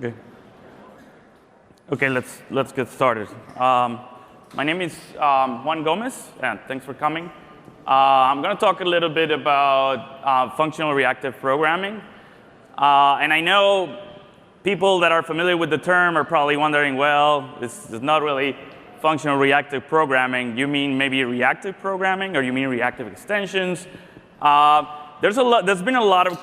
Okay. Okay, let's get started. My name is Juan Gomez, and thanks for coming. I'm going to talk a little bit about functional reactive programming. And I know people that are familiar with the term are probably wondering, well, this is not really functional reactive programming. You mean maybe reactive programming, or you mean reactive extensions? There's been a lot of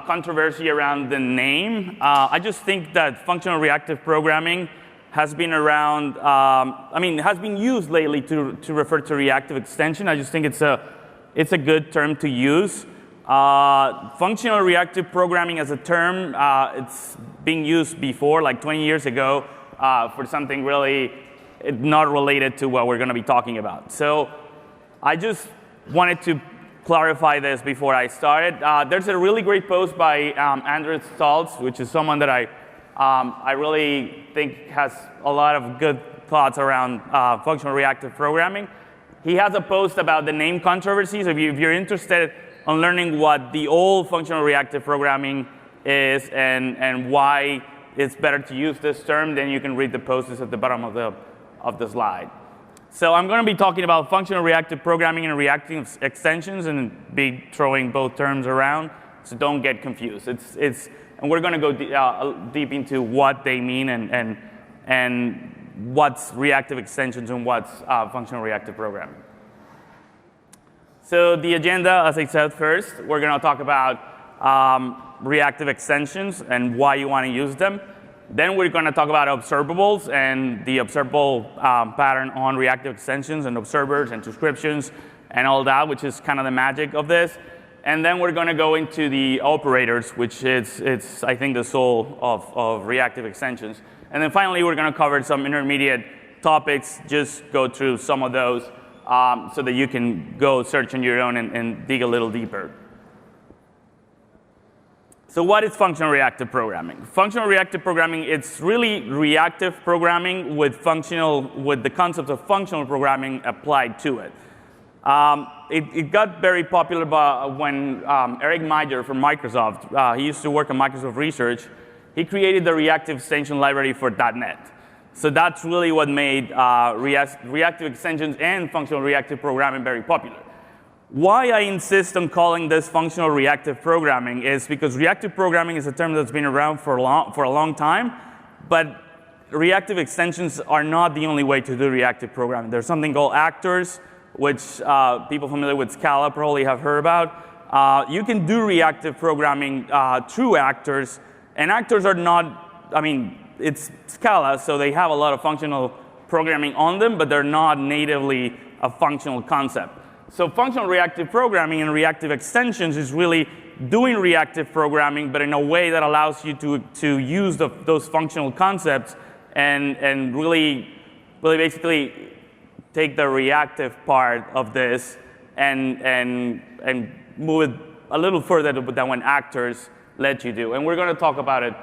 controversy around the name. I just think that functional reactive programming has been around, has been used lately to refer to reactive extension. I just think it's a good term to use. Functional reactive programming as a term, it's being used before, like 20 years ago, for something really not related to what we're going to be talking about. So I just wanted to clarify this before I started. There's a really great post by Andrew Stoltz, which is someone that I really think has a lot of good thoughts around functional reactive programming. He has a post about the name controversy. So if you're interested in learning what the old functional reactive programming is and why it's better to use this term, then you can read the post. It's at the bottom of the slide. So I'm going to be talking about functional reactive programming and reactive extensions, and be throwing both terms around. So don't get confused. And we're going to go deep into what they mean and what's reactive extensions and what's functional reactive programming. So the agenda, as I said first, we're going to talk about reactive extensions and why you want to use them. Then we're going to talk about observables and the observable pattern on reactive extensions and observers and descriptions and all that, which is kind of the magic of this. And then we're going to go into the operators, which it's I think, the soul of reactive extensions. And then finally, we're going to cover some intermediate topics, just go through some of those so that you can go search on your own and dig a little deeper. So what is functional reactive programming? Functional reactive programming, it's really reactive programming with the concepts of functional programming applied to it. It got very popular when Eric Meijer from Microsoft, he used to work on Microsoft Research, he created the reactive extension library for .NET. So that's really what made reactive extensions and functional reactive programming very popular. Why I insist on calling this functional reactive programming is because reactive programming is a term that's been around for a long time, but reactive extensions are not the only way to do reactive programming. There's something called actors, which people familiar with Scala probably have heard about. You can do reactive programming through actors, and actors are not, it's Scala, so they have a lot of functional programming on them, but they're not natively a functional concept. So functional reactive programming and reactive extensions is really doing reactive programming, but in a way that allows you to use those functional concepts and really basically take the reactive part of this and move it a little further than what actors let you do. And we're going to talk about it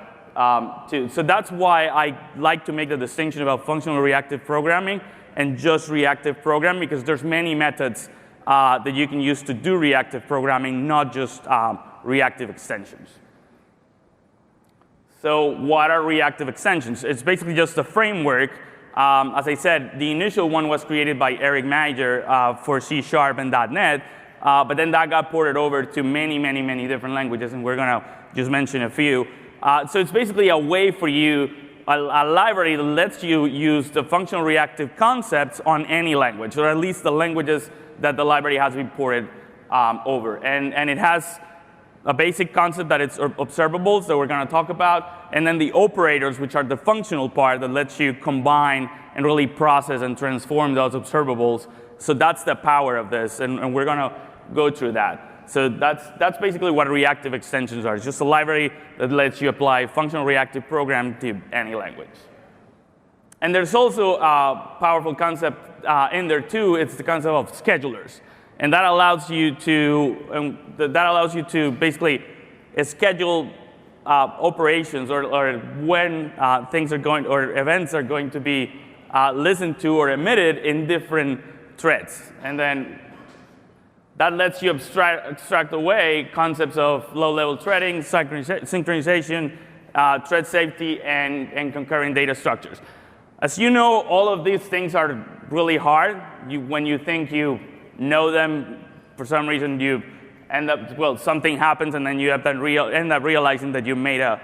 too. So that's why I like to make the distinction about functional reactive programming and just reactive programming, because there's many methods that you can use to do reactive programming, not just reactive extensions. So what are reactive extensions? It's basically just a framework. As I said, the initial one was created by Eric Meijer for C# and .NET, but then that got ported over to many different languages, and we're going to just mention a few. So it's basically a way for you, a library that lets you use the functional reactive concepts on any language, or at least the languages that the library has been ported over. And it has a basic concept that it's observables that we're going to talk about, and then the operators, which are the functional part that lets you combine and really process and transform those observables. So that's the power of this, and we're going to go through that. So that's basically what reactive extensions are. It's just a library that lets you apply functional reactive programming to any language. And there's also a powerful concept in there too. It's the concept of schedulers, and that allows you to basically schedule operations or when things are going or events are going to be listened to or emitted in different threads, and then that lets you abstract away concepts of low-level threading, synchronization, thread safety, and concurrent data structures. As you know, all of these things are really hard. When you think you know them, for some reason you end up, well, something happens, and then you have to end up realizing that you made a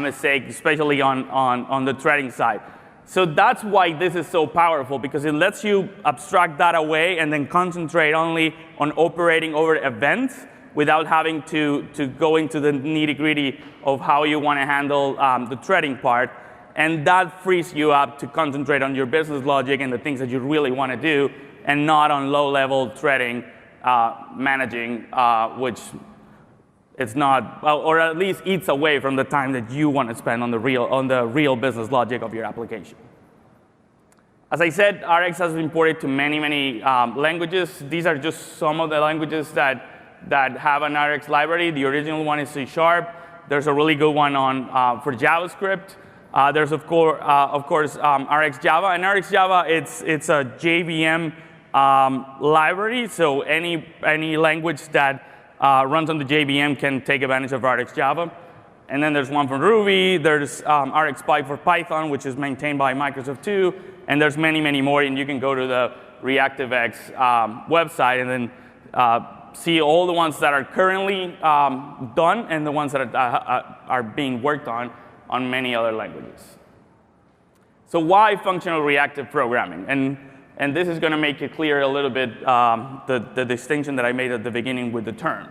mistake, especially on the threading side. So that's why this is so powerful, because it lets you abstract that away and then concentrate only on operating over events without having to go into the nitty-gritty of how you want to handle the threading part. And that frees you up to concentrate on your business logic and the things that you really want to do, and not on low-level threading, managing, which it's not, or at least eats away from the time that you want to spend on the real business logic of your application. As I said, RX has been ported to many, many languages. These are just some of the languages that have an RX library. The original one is C#. There's a really good one for JavaScript. There's of course RX Java, and RX Java it's a JVM library. So any language that runs on the JVM can take advantage of RX Java. And then there's one for Ruby. There's RxPy for Python, which is maintained by Microsoft too. And there's many, many more. And you can go to the ReactiveX website and then see all the ones that are currently done and the ones that are being worked on many other languages. So why functional reactive programming? And this is going to make it clear a little bit the distinction that I made at the beginning with the term.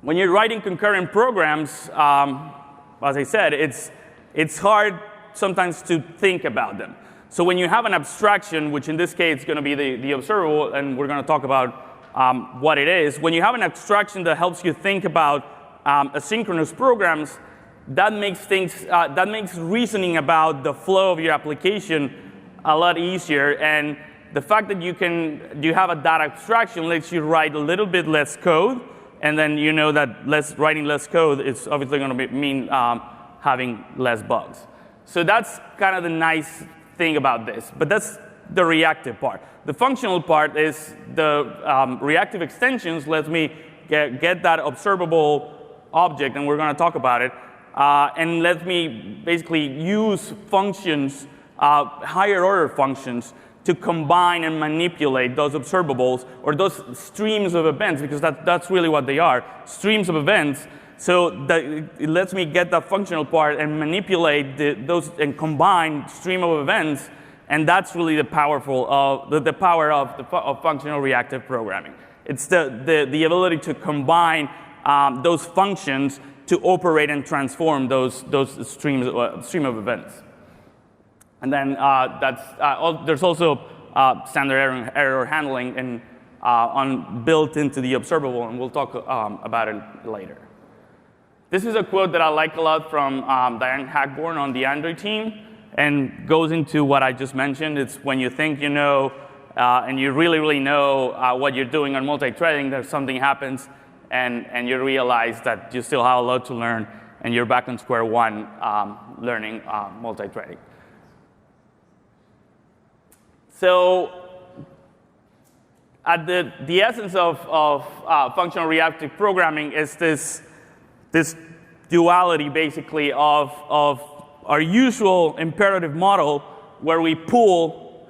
When you're writing concurrent programs, as I said, it's hard sometimes to think about them. So when you have an abstraction, which in this case is going to be the observable, and we're going to talk about what it is, when you have an abstraction that helps you think about asynchronous programs, that makes reasoning about the flow of your application a lot easier. And the fact that you have that abstraction lets you write a little bit less code, and then you know that writing less code is obviously going to mean having less bugs. So that's kind of the nice thing about this. But that's the reactive part. The functional part is the reactive extensions lets me get that observable object, and we're going to talk about it, and lets me basically use functions, higher order functions, to combine and manipulate those observables or those streams of events, because that's really what they are, streams of events. So it lets me get the functional part and manipulate those and combine stream of events, and that's really the power of functional reactive programming. It's the ability to combine those functions to operate and transform those stream of events. And then there's also standard error handling and built into the observable, and we'll talk about it later. This is a quote that I like a lot from Diane Hackborn on the Android team, and goes into what I just mentioned. It's when you think you know, and you really, really know what you're doing on multi-threading, that something happens, and you realize that you still have a lot to learn, and you're back on square one learning multi-threading. So at the essence of functional reactive programming is this duality, basically, of our usual imperative model, where we pull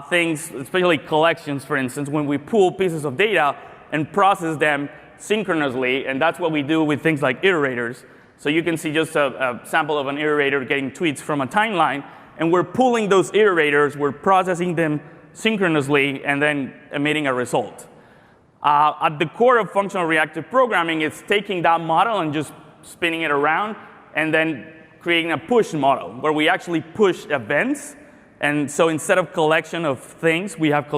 things, especially collections, for instance, when we pull pieces of data and process them synchronously, and that's what we do with things like iterators. So you can see just a sample of an iterator getting tweets from a timeline, and we're pulling those iterators, we're processing them synchronously, and then emitting a result. At the core of functional reactive programming, it's taking that model and just spinning it around, and then creating a push model, where we actually push events. And so instead of collection of things, we have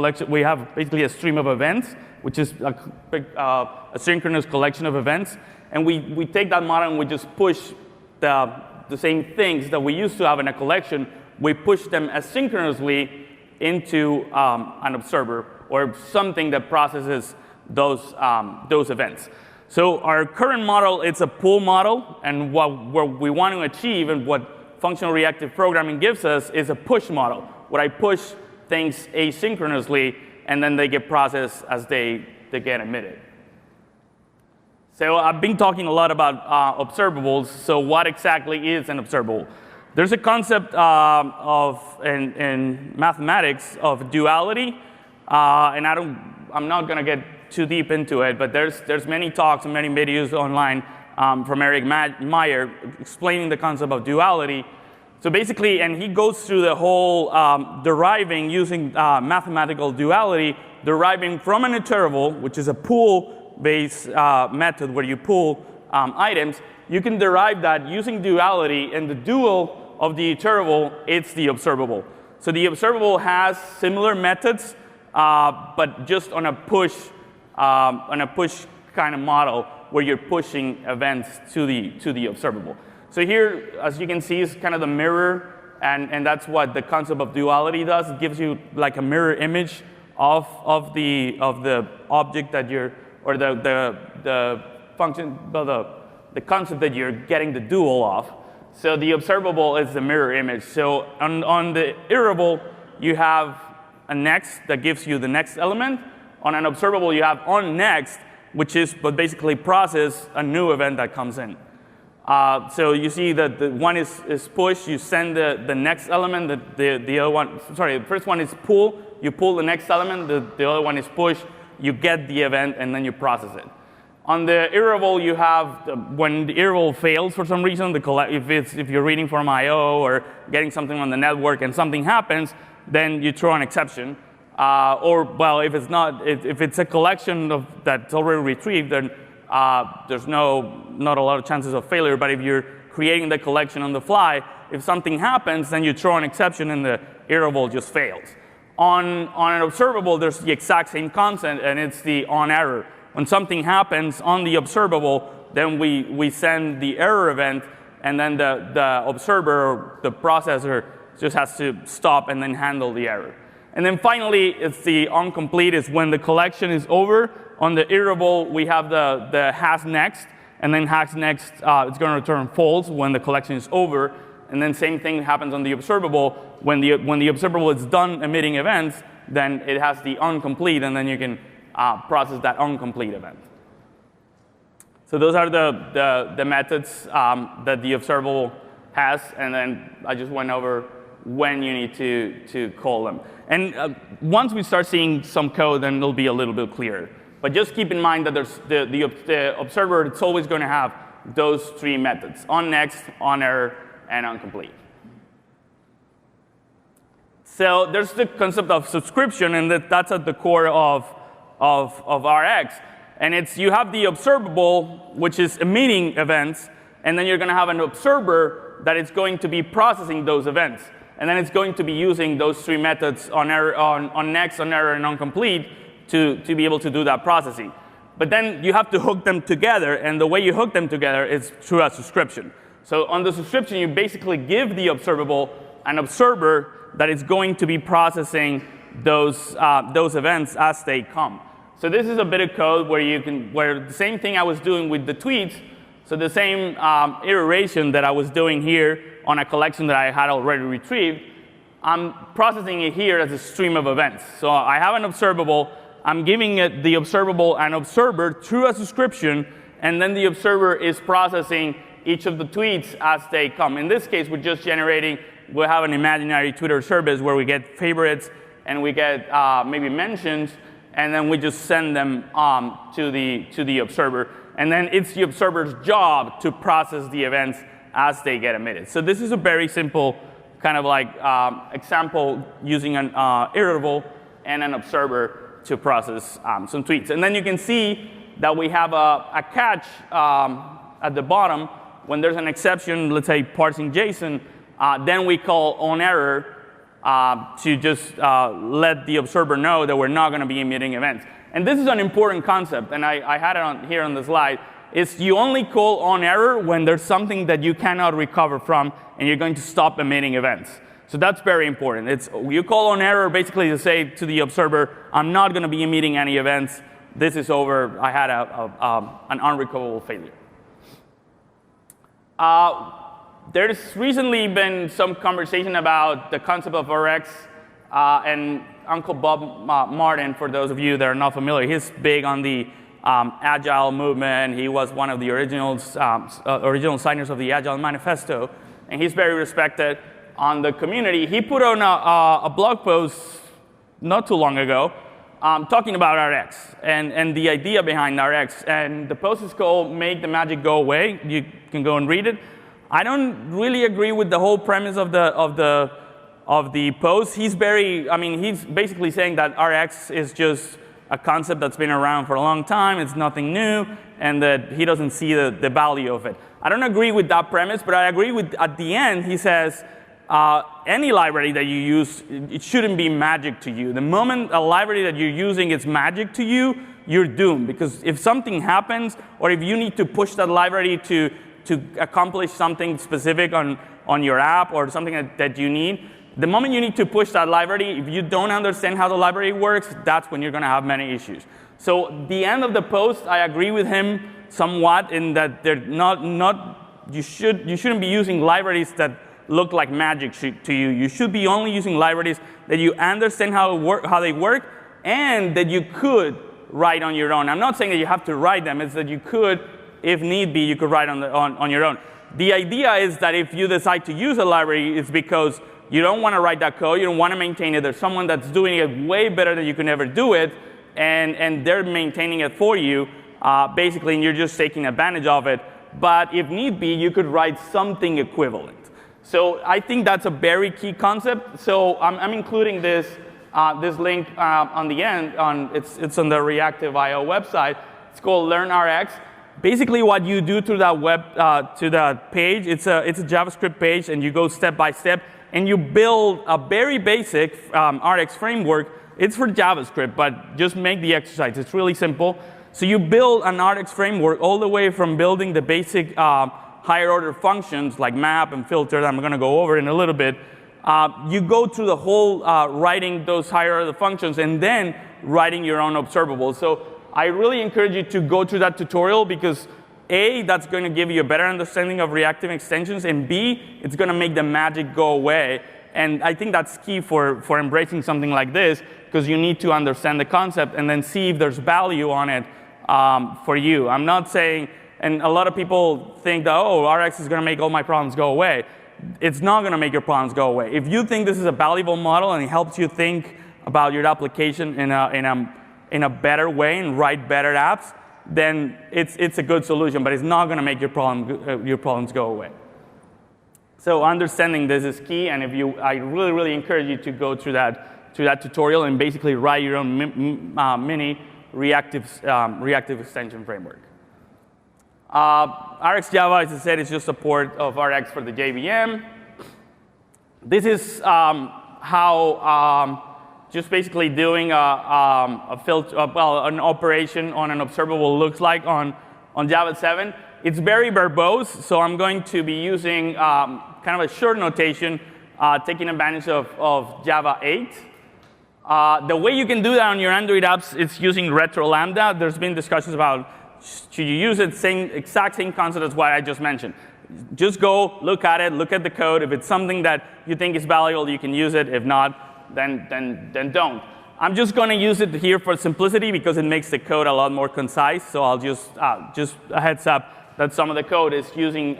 basically a stream of events, which is a synchronous collection of events. And we take that model and we just push the same things that we used to have in a collection. We push them asynchronously into an observer, or something that processes those events. So our current model, it's a pull model, and what we want to achieve and what functional reactive programming gives us is a push model, where I push things asynchronously, and then they get processed as they get emitted. So I've been talking a lot about observables. So what exactly is an observable? There's a concept in mathematics of duality, and I'm not going to get too deep into it, but there's many talks and many videos online from Eric Meyer explaining the concept of duality. So basically, and he goes through the whole deriving using mathematical duality, deriving from an iterable, which is a pool-based method where you pool items. You can derive that using duality, and the dual of the iterable, it's the observable. So the observable has similar methods, but just on a push kind of model where you're pushing events to the observable. So here, as you can see, is kind of the mirror, and that's what the concept of duality does. It gives you like a mirror image of the object that you're, or the function, the concept that you're getting the dual of. So the observable is the mirror image. So on the iterable, you have a next that gives you the next element. On an observable, you have on next, which is but basically process a new event that comes in. So you see that the one is push, you send the next element, the other one, sorry, the first one is pull, you pull the next element, the other one is push, you get the event, and then you process it. On the iterable, you have, when the iterable fails for some reason, if you're reading from I/O or getting something on the network and something happens, then you throw an exception. Or, well, if it's a collection that's already retrieved, then there's not a lot of chances of failure. But if you're creating the collection on the fly, if something happens, then you throw an exception and the iterable just fails. On an observable, there's the exact same concept, and it's the on error. When something happens on the observable, then we send the error event, and then the observer or the processor just has to stop and then handle the error. And then finally, it's the on-complete is when the collection is over. On the iterable, we have the has next, and then has next, it's going to return false when the collection is over. And then same thing happens on the observable. When the observable is done emitting events, then it has the on-complete, and then you can process that on-complete event. So those are the methods that the observable has, and then I just went over when you need to call them. And once we start seeing some code, then it'll be a little bit clearer. But just keep in mind that there's the observer, it's always going to have those three methods: on next, on error, and on complete. So there's the concept of subscription, and that's at the core of Rx. And it's you have the observable, which is emitting events, and then you're going to have an observer that is going to be processing those events. And then it's going to be using those three methods on error, on next, on error, and on complete to be able to do that processing. But then you have to hook them together, and the way you hook them together is through a subscription. So on the subscription, you basically give the observable an observer that is going to be processing those events as they come. So this is a bit of code where the same thing I was doing with the tweets, so the same iteration that I was doing here on a collection that I had already retrieved, I'm processing it here as a stream of events. So I have an observable, I'm giving it the observable an observer through a subscription, and then the observer is processing each of the tweets as they come. In this case, we're just generating, we'll have an imaginary Twitter service where we get favorites and we get maybe mentions, and then we just send them to the observer. And then it's the observer's job to process the events as they get emitted. So this is a very simple kind of like example using an iterable and an observer to process some tweets. And then you can see that we have a catch at the bottom. When there's an exception, let's say parsing JSON, then we call on error to just let the observer know that we're not going to be emitting events. And this is an important concept, and I had it here on the slide, is you only call on error when there's something that you cannot recover from, and you're going to stop emitting events. So that's very important. You call on error basically to say to the observer, I'm not going to be emitting any events. This is over. I had an unrecoverable failure. There's recently been some conversation about the concept of Rx, and Uncle Bob Martin, for those of you that are not familiar, he's big on the Agile movement. He was one of the original signers of the Agile Manifesto, and he's very respected on the community. He put on a blog post not too long ago talking about RX and the idea behind RX. And the post is called "Make the Magic Go Away." You can go and read it. I don't really agree with the whole premise of the post. He's basically saying that RX is just a concept that's been around for a long time. It's nothing new, and that he doesn't see the value of it. I don't agree with that premise, but I agree with, at the end, he says, any library that you use, it shouldn't be magic to you. The moment a library that you're using is magic to you, you're doomed. Because if something happens, or if you need to push that library to accomplish something specific on your app or something that you need, the moment you need to push that library, if you don't understand how the library works, that's when you're going to have many issues. So the end of the post, I agree with him somewhat in that they're you shouldn't be using libraries that look like magic to you. You should be only using libraries that you understand how they work, and that you could write on your own. I'm not saying that you have to write them. It's that you could, if need be, you could write on your own. The idea is that if you decide to use a library, it's because you don't want to write that code. You don't want to maintain it. There's someone that's doing it way better than you can ever do it, and they're maintaining it for you, basically, and you're just taking advantage of it. But if need be, you could write something equivalent. So I think that's a very key concept. So I'm including this link on the end. It's on the Reactive IO website. It's called LearnRx. Basically, what you do to that page, it's a JavaScript page, and you go step by step, and you build a very basic RX framework. It's for JavaScript, but just make the exercise. It's really simple. So you build an RX framework all the way from building the basic higher order functions like map and filter that I'm going to go over in a little bit. You go through the whole writing those higher order functions and then writing your own observable. So I really encourage you to go through that tutorial because A, that's going to give you a better understanding of reactive extensions, and B, it's going to make the magic go away. And I think that's key for embracing something like this, because you need to understand the concept and then see if there's value on it for you. I'm not saying, and a lot of people think that, oh, RX is going to make all my problems go away. It's not going to make your problems go away. If you think this is a valuable model and it helps you think about your application in a better way and write better apps, then it's a good solution, but it's not going to make your problems go away. So understanding this is key, and I really, really encourage you to go through that tutorial and basically write your own mini reactive extension framework. RX Java, as I said, is just support of RX for the JVM. This is how just basically doing an operation on an observable looks like on Java 7. It's very verbose, so I'm going to be using kind of a short notation, taking advantage of Java 8. The way you can do that on your Android apps is using retro Lambda. There's been discussions about should you use it, exact same concept as what I just mentioned. Just go, look at it, look at the code. If it's something that you think is valuable, you can use it. If not, then don't. I'm just going to use it here for simplicity because it makes the code a lot more concise. So I'll just a heads up that some of the code is using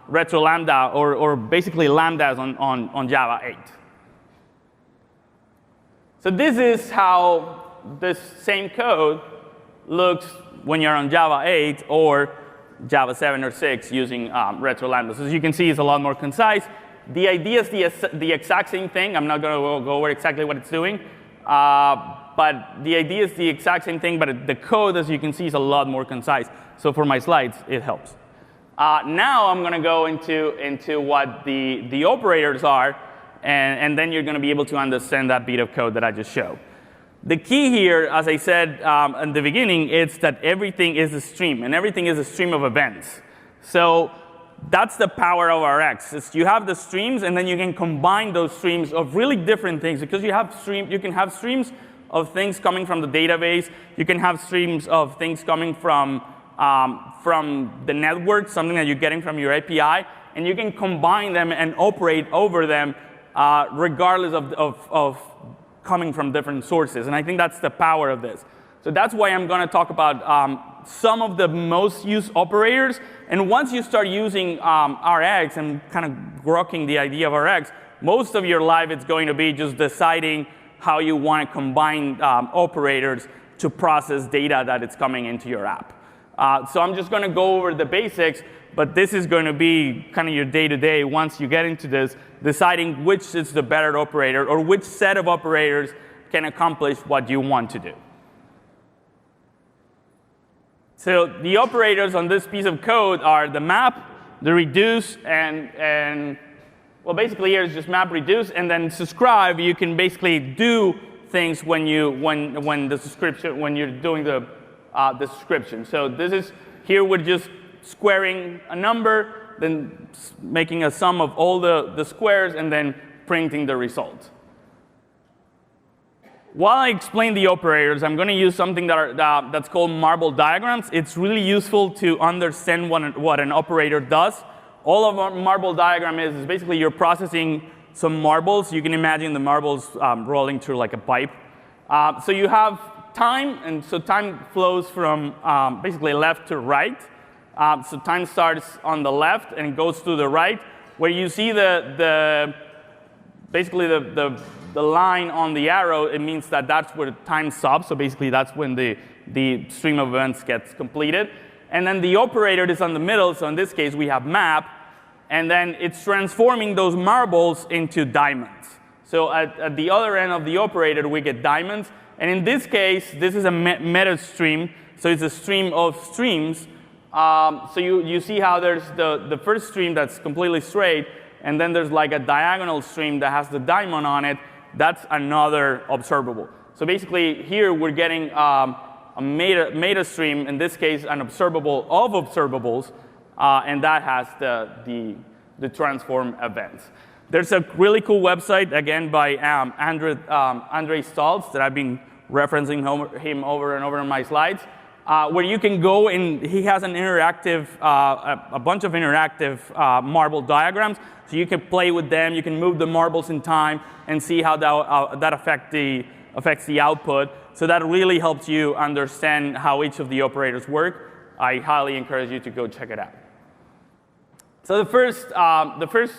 retro Lambda or basically lambdas on Java 8. So this is how this same code looks when you're on Java 8 or Java 7 or 6 using retro Lambda. So as you can see, it's a lot more concise. The idea is the exact same thing. I'm not going to go over exactly what it's doing. But the idea is the exact same thing, but the code, as you can see, is a lot more concise. So for my slides, it helps. Now I'm going to go into what the operators are, and then you're going to be able to understand that bit of code that I just showed. The key here, as I said in the beginning, is that everything is a stream, and everything is a stream of events. So that's the power of RX. You have the streams, and then you can combine those streams of really different things. Because you can have streams of things coming from the database. You can have streams of things coming from the network, something that you're getting from your API, and you can combine them and operate over them regardless of coming from different sources. And I think that's the power of this. So that's why I'm going to talk about some of the most used operators. And once you start using Rx and kind of grokking the idea of Rx, most of your life it's going to be just deciding how you want to combine operators to process data that is coming into your app. So I'm just going to go over the basics, but this is going to be kind of your day-to-day once you get into this, deciding which is the better operator or which set of operators can accomplish what you want to do. So the operators on this piece of code are the map, the reduce, and well, basically here is just map reduce, and then subscribe. You can basically do things when you're doing the subscription. So this is here we're just squaring a number, then making a sum of all the squares, and then printing the result. While I explain the operators, I'm going to use something that's called marble diagrams. It's really useful to understand what an operator does. All of a marble diagram is basically you're processing some marbles. You can imagine the marbles rolling through like a pipe. So you have time, and so time flows from basically left to right. So time starts on the left and goes to the right, where you see basically the line on the arrow. It means that that's where time stops. So basically that's when the stream of events gets completed. And then the operator is on the middle. So in this case, we have map. And then it's transforming those marbles into diamonds. So at the other end of the operator, we get diamonds. And in this case, this is a meta stream. So it's a stream of streams. So you see how there's the first stream that's completely straight. And then there's like a diagonal stream that has the diamond on it. That's another observable. So basically, here we're getting a meta stream, in this case, an observable of observables. And that has the transform events. There's a really cool website, again, by Andre Staltz, that I've been referencing him over and over in my slides, where you can go and he has an interactive, a bunch of interactive marble diagrams. So you can play with them. You can move the marbles in time and see how that affects the output. So that really helps you understand how each of the operators work. I highly encourage you to go check it out. So the first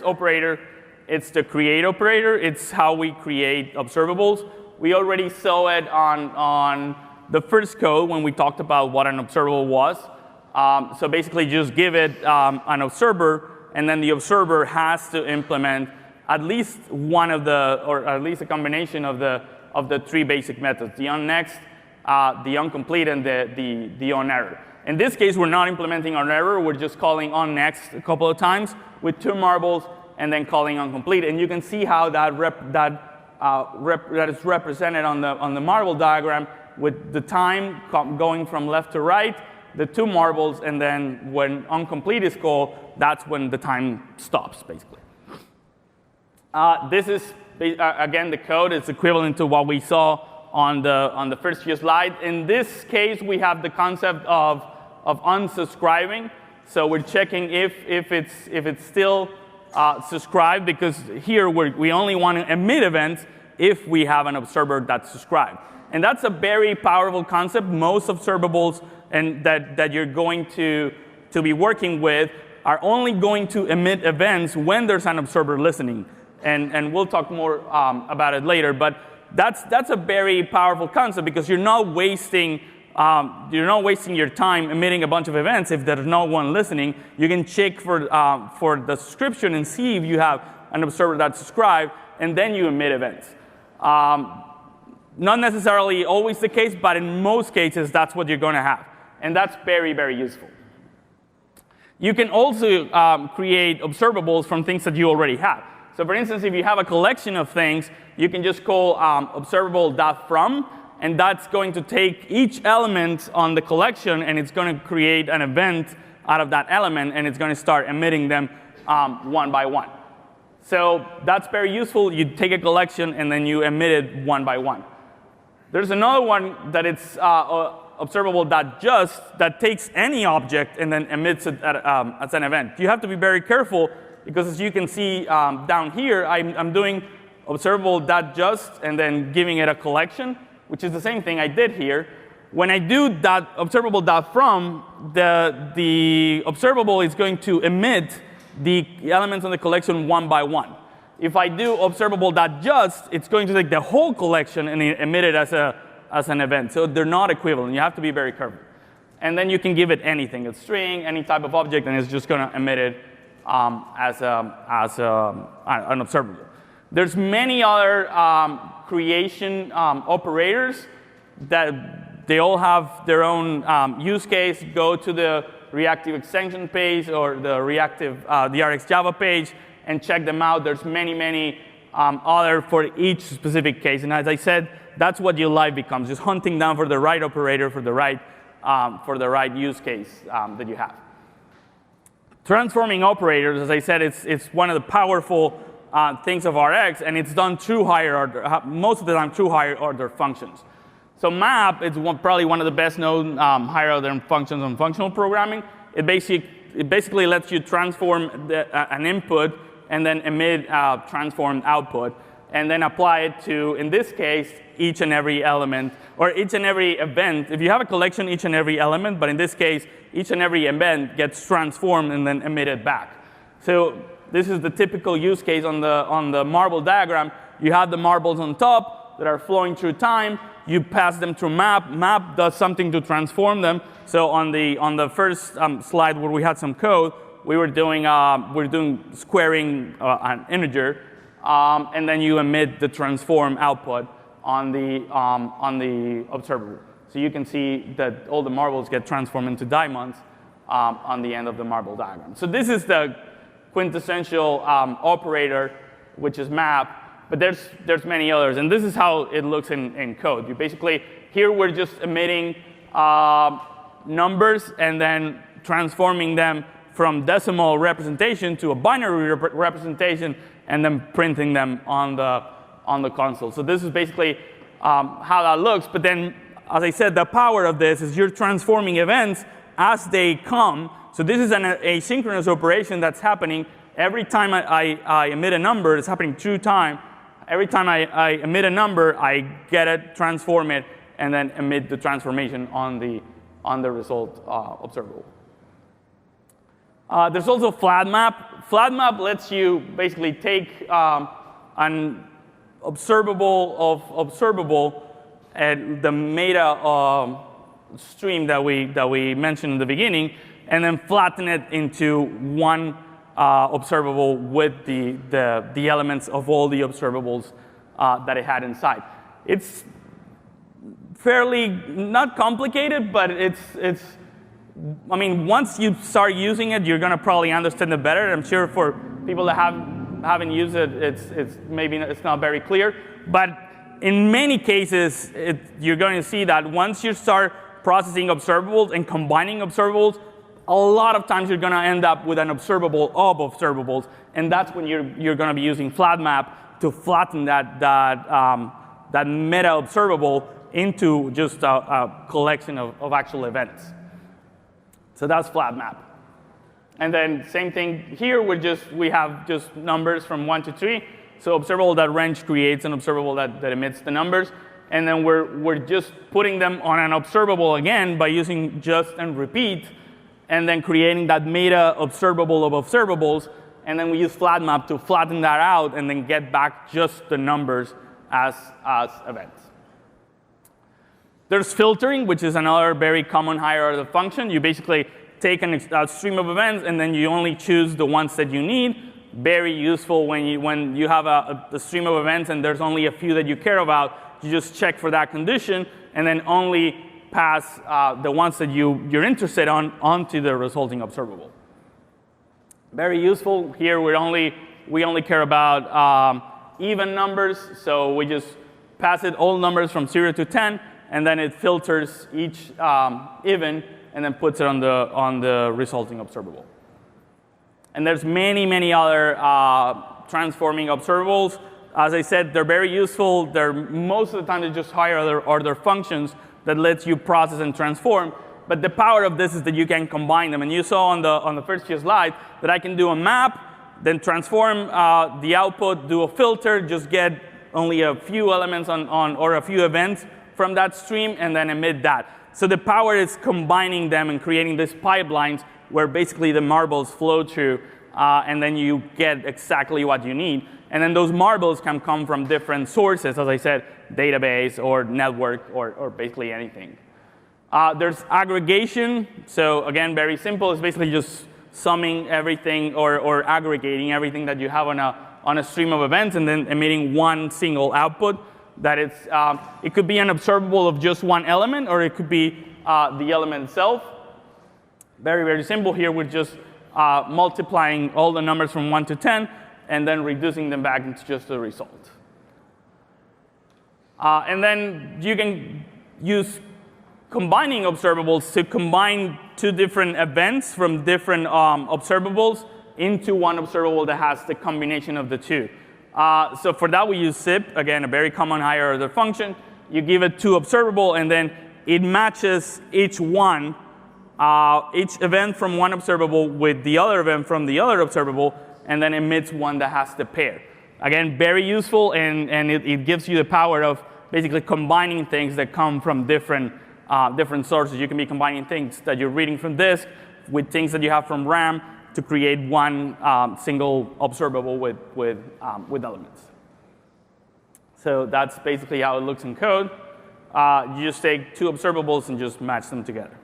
operator, it's the create operator. It's how we create observables. We already saw it on the first code when we talked about what an observable was. So basically, just give it an observer, and then the observer has to implement at least one of or at least a combination of the three basic methods: the onNext, the onComplete, and the onError. In this case, we're not implementing onError. We're just calling onNext a couple of times with two marbles, and then calling onComplete. And you can see how that is represented on the marble diagram with the time going from left to right, the two marbles, and then when onComplete is called, that's when the time stops, basically. This is, again, the code is equivalent to what we saw on the first few slides. In this case, we have the concept of unsubscribing. So we're checking if it's still subscribed, because here we only want to emit events if we have an observer that's subscribed. And that's a very powerful concept. Most observables that you're going to be working with are only going to emit events when there's an observer listening. And we'll talk more about it later. But that's a very powerful concept, because you're not wasting your time emitting a bunch of events if there's no one listening. You can check for the subscription and see if you have an observer that's subscribed, and then you emit events. Not necessarily always the case, but in most cases, that's what you're going to have. And that's very, very useful. You can also create observables from things that you already have. So for instance, if you have a collection of things, you can just call observable.from, and that's going to take each element on the collection, and it's going to create an event out of that element, and it's going to start emitting them one by one. So that's very useful. You take a collection, and then you emit it one by one. There's another one that it's observable.just that takes any object and then emits it as an event. You have to be very careful, because as you can see down here, I'm doing observable.just and then giving it a collection, which is the same thing I did here. when I do that observable.from, the observable is going to emit the elements on the collection one by one. If I do observable.just, it's going to take the whole collection and emit it as an event. So they're not equivalent. You have to be very careful. And then you can give it anything, a string, any type of object, and it's just going to emit it as an observable. There's many other creation operators that they all have their own use case. Go to the Reactive Extension page or the Reactive DRX Java page and check them out. There's many other for each specific case. And as I said, that's what your life becomes, just hunting down for the right operator for the right use case that you have. Transforming operators, as I said, it's one of the powerful things of RX, and it's done through higher order, most of the time through higher order functions. So map is probably one of the best known higher order functions on functional programming. It basically lets you transform an input and then emit transformed output, and then apply it to, in this case, each and every element, or each and every event. If you have a collection, each and every element, but in this case, each and every event gets transformed and then emitted back. So this is the typical use case on the marble diagram. You have the marbles on top that are flowing through time. You pass them through map. Map does something to transform them. So on the first slide where we had some code, we were doing squaring an integer, and then you emit the transform output on the observable. So you can see that all the marbles get transformed into diamonds on the end of the marble diagram. So this is the quintessential operator, which is map, but there's many others. And this is how it looks in code. You basically, here we're just emitting numbers and then transforming them from decimal representation to a binary representation, and then printing them on the console. So this is basically how that looks. But then, as I said, the power of this is you're transforming events as they come. So this is an asynchronous operation that's happening every time I emit a number. It's happening through time. Every time I emit a number, I get it, transform it, and then emit the transformation on the result observable. There's also FlatMap. FlatMap lets you basically take an observable of observable and the meta stream that we mentioned in the beginning, and then flatten it into one observable with the elements of all the observables that it had inside. It's fairly not complicated, but I mean, once you start using it, you're going to probably understand it better. I'm sure for people that haven't used it, it's not very clear. But in many cases, you're going to see that once you start processing observables and combining observables, a lot of times you're going to end up with an observable of observables, and that's when you're going to be using FlatMap to flatten that meta observable into just a collection of actual events. So that's FlatMap. And then same thing here, we have just numbers from 1 to 3. So observable that range creates an observable that emits the numbers. And then we're just putting them on an observable again by using just and repeat, and then creating that meta observable of observables. And then we use FlatMap to flatten that out and then get back just the numbers as events. There's filtering, which is another very common higher order function. You basically take a stream of events, and then you only choose the ones that you need. Very useful when you have a stream of events and there's only a few that you care about. You just check for that condition, and then only pass the ones that you're interested onto the resulting observable. Very useful. Here we only care about even numbers, so we just pass it all numbers from 0 to 10. And then it filters each even and then puts it on the resulting observable. And there's many other transforming observables. As I said, they're very useful. Most of the time, they're just higher order functions that lets you process and transform. But the power of this is that you can combine them. And you saw on the first few slides that I can do a map, then transform the output, do a filter, just get only a few elements or a few events from that stream and then emit that. So the power is combining them and creating these pipelines where basically the marbles flow through, and then you get exactly what you need. And then those marbles can come from different sources, as I said, database or network or basically anything. There's aggregation. So again, very simple. It's basically just summing everything or aggregating everything that you have on a stream of events and then emitting one single output. That it could be an observable of just one element, or it could be the element itself. Very, very simple here. We're just multiplying all the numbers from 1 to 10 and then reducing them back into just the result. And then you can use combining observables to combine two different events from different observables into one observable that has the combination of the two. So for that, we use zip, again, a very common higher order function. You give it two observable, and then it matches each event from one observable with the other event from the other observable, and then emits one that has the pair. Again, very useful, and it gives you the power of basically combining things that come from different sources. You can be combining things that you're reading from disk with things that you have from RAM to create one single observable with elements. So that's basically how it looks in code. You just take two observables and just match them together.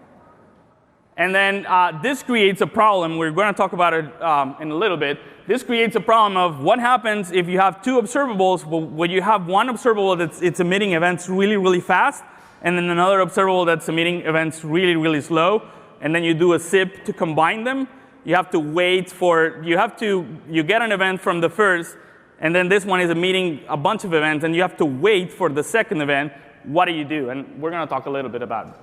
And then this creates a problem. We're going to talk about it in a little bit. This creates a problem of what happens if you have two observables. When you have one observable that's emitting events really, really fast, and then another observable that's emitting events really, really slow, and then you do a zip to combine them. You have to wait for, you get an event from the first, and then this one is emitting a bunch of events, and you have to wait for the second event. What do you do? And we're going to talk a little bit about it.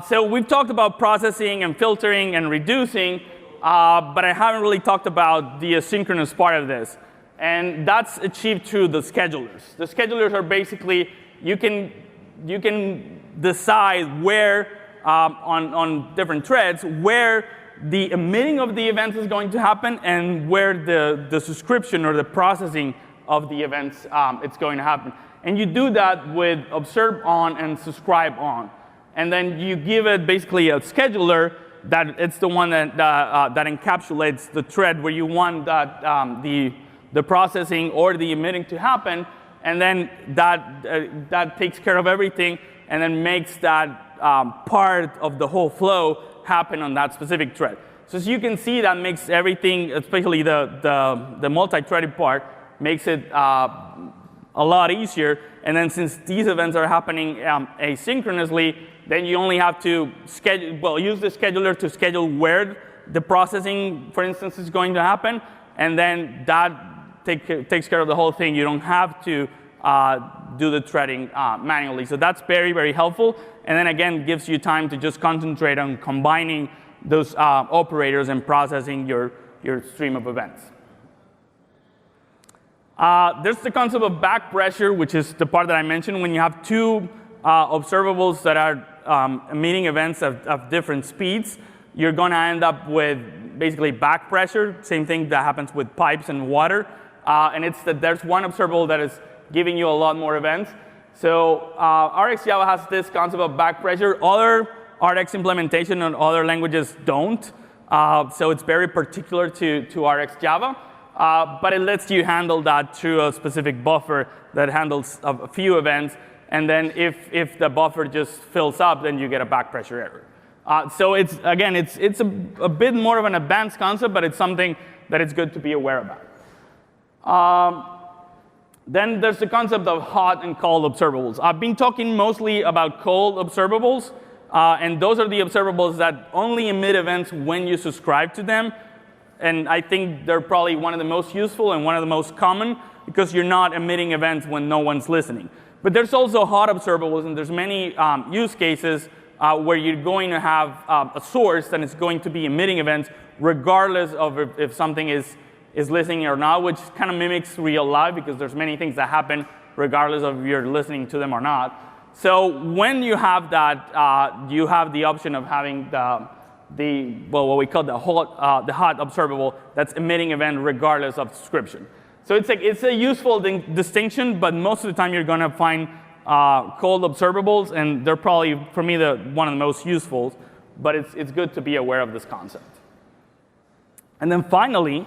So we've talked about processing and filtering and reducing, but I haven't really talked about the asynchronous part of this. And that's achieved through the schedulers. The schedulers are basically, you can decide where, on different threads, where the emitting of the events is going to happen and where the subscription or the processing of the events it's going to happen. And you do that with observe on and subscribe on. And then you give it basically a scheduler that it's the one that encapsulates the thread where you want that the processing or the emitting to happen. And then that takes care of everything and then makes that part of the whole flow happen on that specific thread. So as you can see, that makes everything, especially the multi-threaded part, makes it a lot easier. And then since these events are happening asynchronously, then you only have to use the scheduler to schedule where the processing, for instance, is going to happen. And then that takes care of the whole thing. You don't have to do the threading manually. So that's very, very helpful. And then again, gives you time to just concentrate on combining those operators and processing your stream of events. There's the concept of back pressure, which is the part that I mentioned. When you have two observables that are emitting events of different speeds, you're going to end up with basically back pressure. Same thing that happens with pipes and water. And it's that there's one observable that is giving you a lot more events. So RxJava has this concept of back pressure. Other Rx implementation and other languages don't. So it's very particular to RxJava. But it lets you handle that through a specific buffer that handles a few events. And then if the buffer just fills up, then you get a back pressure error. So it's a bit more of an advanced concept, but it's something that it's good to be aware about. Then there's the concept of hot and cold observables. I've been talking mostly about cold observables. And those are the observables that only emit events when you subscribe to them. And I think they're probably one of the most useful and one of the most common because you're not emitting events when no one's listening. But there's also hot observables, and there's many use cases where you're going to have a source that is going to be emitting events regardless of if something is listening or not, which kind of mimics real life because there's many things that happen regardless of if you're listening to them or not. So when you have that, you have the option of having what we call the hot observable that's emitting event regardless of subscription. So it's a useful distinction, but most of the time you're going to find called observables, and they're probably, for me, one of the most useful. But it's good to be aware of this concept. And then finally,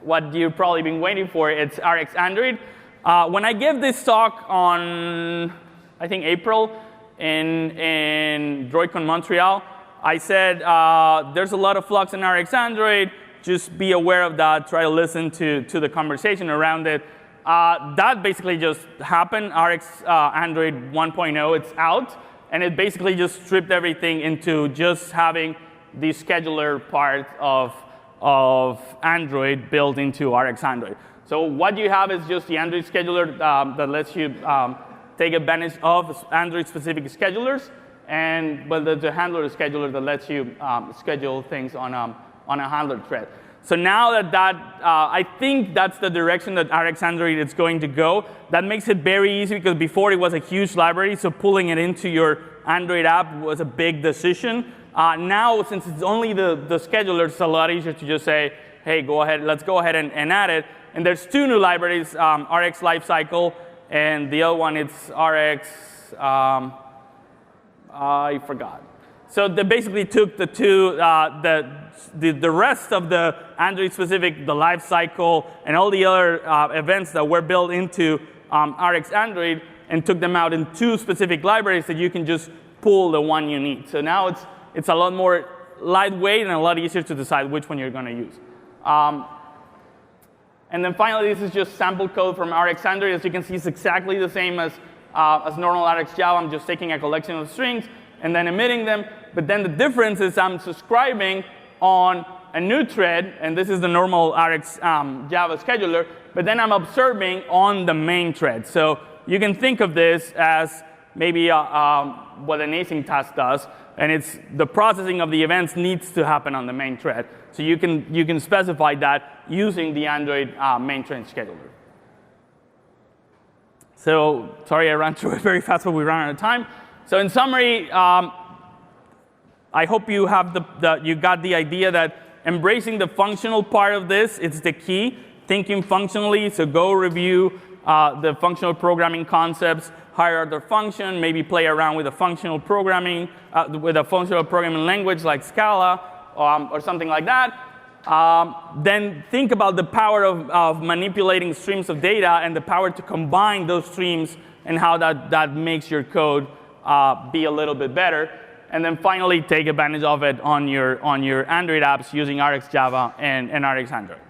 what you've probably been waiting for, it's Rx Android. When I gave this talk on, I think, April in Droidcon Montreal, I said there's a lot of flux in Rx Android. Just be aware of that. Try to listen to the conversation around it. That basically just happened. Rx Android 1.0, it's out. And it basically just stripped everything into just having the scheduler part of Android built into Rx Android. So what you have is just the Android scheduler that lets you take advantage of Android-specific schedulers, and the handler scheduler that lets you schedule things on a handler thread. So now that I think that's the direction that Rx Android is going to go. That makes it very easy, because before it was a huge library, so pulling it into your Android app was a big decision. Now, since it's only the scheduler, it's a lot easier to just say, hey, let's go ahead and add it. And there's two new libraries, Rx Lifecycle, and the other one is Rx, I forgot. So they basically took the two, the rest of the Android-specific, the life cycle, and all the other events that were built into Rx Android, and took them out in two specific libraries that you can just pull the one you need. So now it's a lot more lightweight and a lot easier to decide which one you're going to use. And then finally, this is just sample code from Rx Android. As you can see, it's exactly the same as normal Rx Java. I'm just taking a collection of strings and then emitting them. But then the difference is I'm subscribing on a new thread, and this is the normal Rx Java scheduler, but then I'm observing on the main thread. So you can think of this as maybe what an async task does, and it's the processing of the events needs to happen on the main thread. So you can specify that using the Android main thread scheduler. So sorry, I ran through it very fast, but we ran out of time. So in summary, I hope you have you got the idea that embracing the functional part of this is the key. Thinking functionally, so go review the functional programming concepts, hierarchical function, maybe play around with a functional programming language like Scala or something like that. Then think about the power of manipulating streams of data and the power to combine those streams and how that makes your code be a little bit better. And then finally, take advantage of it on your Android apps using Rx Java and Rx Android.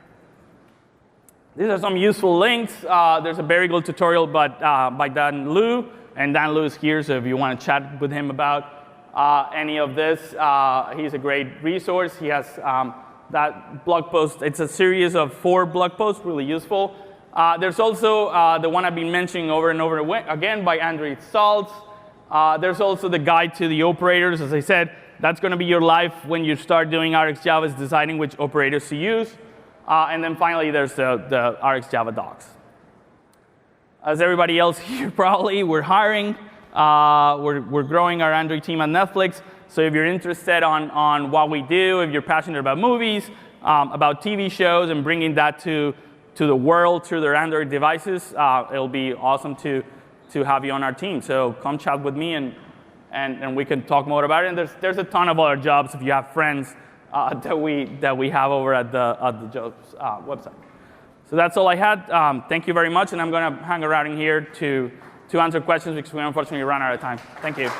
These are some useful links. There's a very good tutorial by Dan Liu, and Dan Liu is here, so if you want to chat with him about any of this, he's a great resource. He has that blog post. It's a series of 4 blog posts, really useful. There's also the one I've been mentioning over and over again by Android Salts. There's also the guide to the operators. As I said, that's going to be your life when you start doing Rx Java, is deciding which operators to use. And then finally, there's the Rx Java docs. As everybody else here probably, we're hiring. We're growing our Android team at Netflix. So if you're interested on what we do, if you're passionate about movies, about TV shows, and bringing that to the world through their Android devices, it'll be awesome to have you on our team. So come chat with me, and we can talk more about it. And there's a ton of other jobs if you have friends that we have over at the jobs website. So that's all I had. Thank you very much, and I'm going to hang around in here to answer questions because we unfortunately ran out of time. Thank you.